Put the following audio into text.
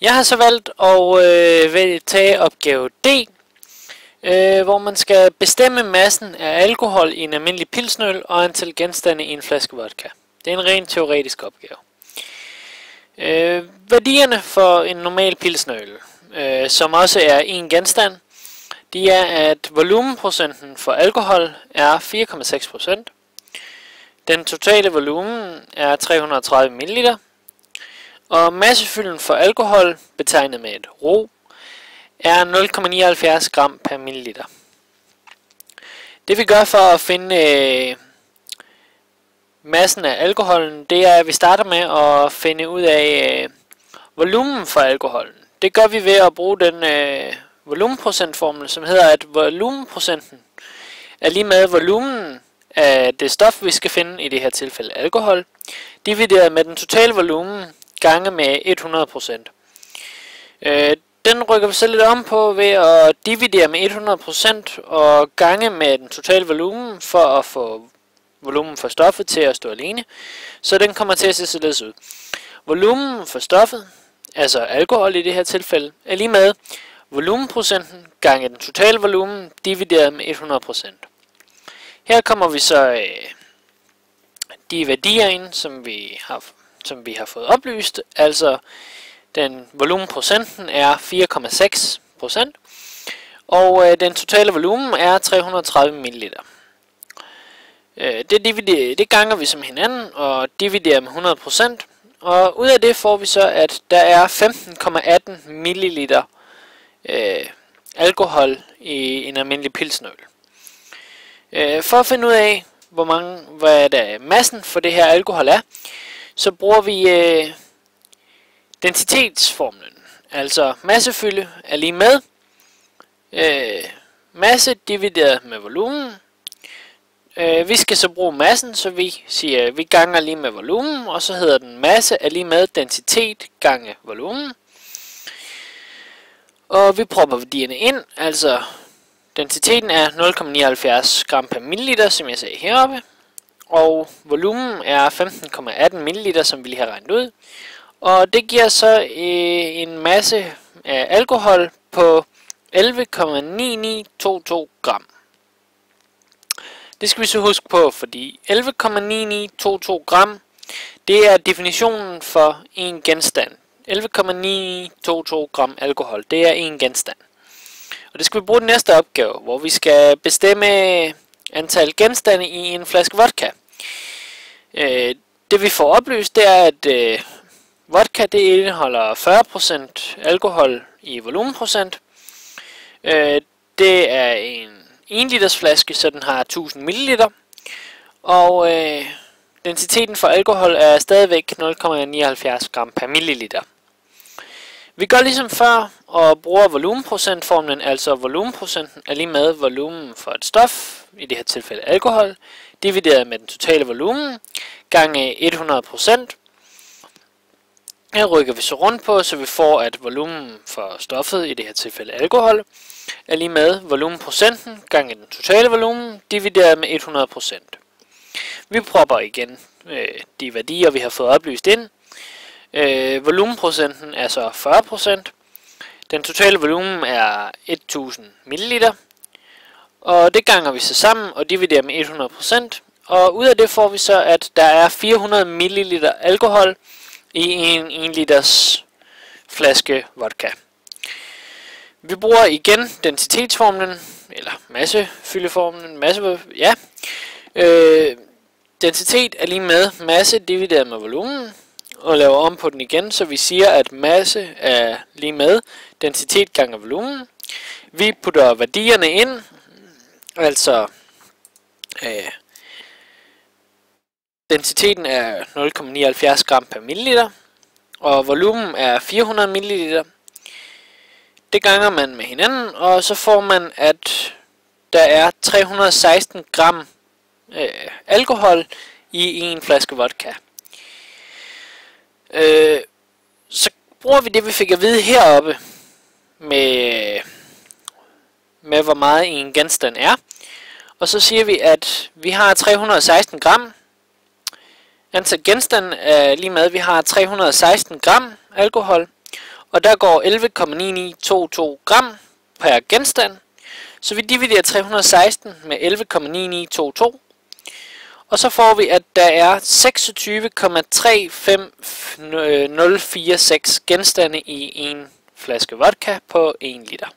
Jeg har så valgt at tage opgave D, hvor man skal bestemme massen af alkohol i en almindelig pilsnøl og antal genstande i en flaske vodka. Det er en ren teoretisk opgave. Værdierne for en normal pilsnøl, som også er en genstand, de er, at volumenprocenten for alkohol er 4,6%. Den totale volumen er 330 ml. Og massefylden for alkohol, betegnet med et rho, er 0,79 gram per milliliter. Det vi gør for at finde massen af alkoholen, det er, at vi starter med at finde ud af volumen for alkoholen. Det gør vi ved at bruge den volumenprocentformel, som hedder, at volumenprocenten er lige med volumen af det stof, vi skal finde, i det her tilfælde alkohol, divideret med den totale volumen gange med 100%. Den rykker vi så lidt om på ved at dividere med 100% og gange med den totale volumen for at få volumen for stoffet til at stå alene. Så den kommer til at se således ud. Volumen for stoffet, altså alkohol i det her tilfælde, er lige med volumenprocenten gange den totale volumen divideret med 100%. Her kommer vi så de værdier ind, som vi har fået oplyst. Altså den volumenprocenten er 4,6%, og den totale volumen er 330 ml. Det ganger vi som hinanden og dividerer med 100%, og ud af det får vi så, at der er 15,18 ml alkohol i en almindelig pilsnøl. For at finde ud af, hvad der massen for det her alkohol er, så bruger vi densitetsformlen. Altså massefylde er lige med masse divideret med volumen. Vi skal så bruge massen, så vi siger, vi ganger lige med volumen, og så hedder den masse er lige med densitet gange volumen. Og vi propper værdierne ind, altså densiteten er 0,79 gram per milliliter, som jeg sagde heroppe. Og volumen er 15,18 ml, som vi lige har regnet ud. Og det giver så en masse af alkohol på 11,9922 gram. Det skal vi så huske på, fordi 11,9922 gram, det er definitionen for en genstand. 11,922 gram alkohol, det er en genstand. Og det skal vi bruge den næste opgave, hvor vi skal bestemme antal genstande i en flaske vodka. Det vi får oplyst, det er, at vodka det indeholder 40% alkohol i volumenprocent. Det er en 1 liters flaske, så den har 1000 ml. Og densiteten for alkohol er stadigvæk 0,79 gram per milliliter. Vi gør ligesom før og bruger volumenprocentformlen, altså volumenprocenten er lige med volumen for et stof, i det her tilfælde alkohol, divideret med den totale volumen, gange 100%. Her rykker vi så rundt på, så vi får, at volumen for stoffet, i det her tilfælde alkohol, er lige med volumenprocenten gange den totale volumen, divideret med 100%. Vi propper igen de værdier, vi har fået oplyst ind. Volumenprocenten er så 40%. Den totale volumen er 1000 ml. Og det ganger vi så sammen og dividerer med 100%. Og ud af det får vi så, at der er 400 ml alkohol i en 1 liters flaske vodka. Vi bruger igen densitetsformlen, eller massefyldeformlen, densitet er lige med masse divideret med volumen, og laver om på den igen, så vi siger, at masse er lige med densitet gange volumen. Vi putter værdierne ind, altså densiteten er 0,79 gram per milliliter, og volumen er 400 ml. Det ganger man med hinanden, og så får man, at der er 316 gram alkohol i en flaske vodka. Så bruger vi det, vi fik at vide heroppe, med hvor meget en genstand er. Og så siger vi, at vi har 316 gram. Antal genstand er lige med, vi har 316 gram alkohol. Og der går 11,9922 gram per genstand. Så vi dividerer 316 med 11,9922. Og så får vi, at der er 26,35046 genstande i en flaske vodka på 1 liter.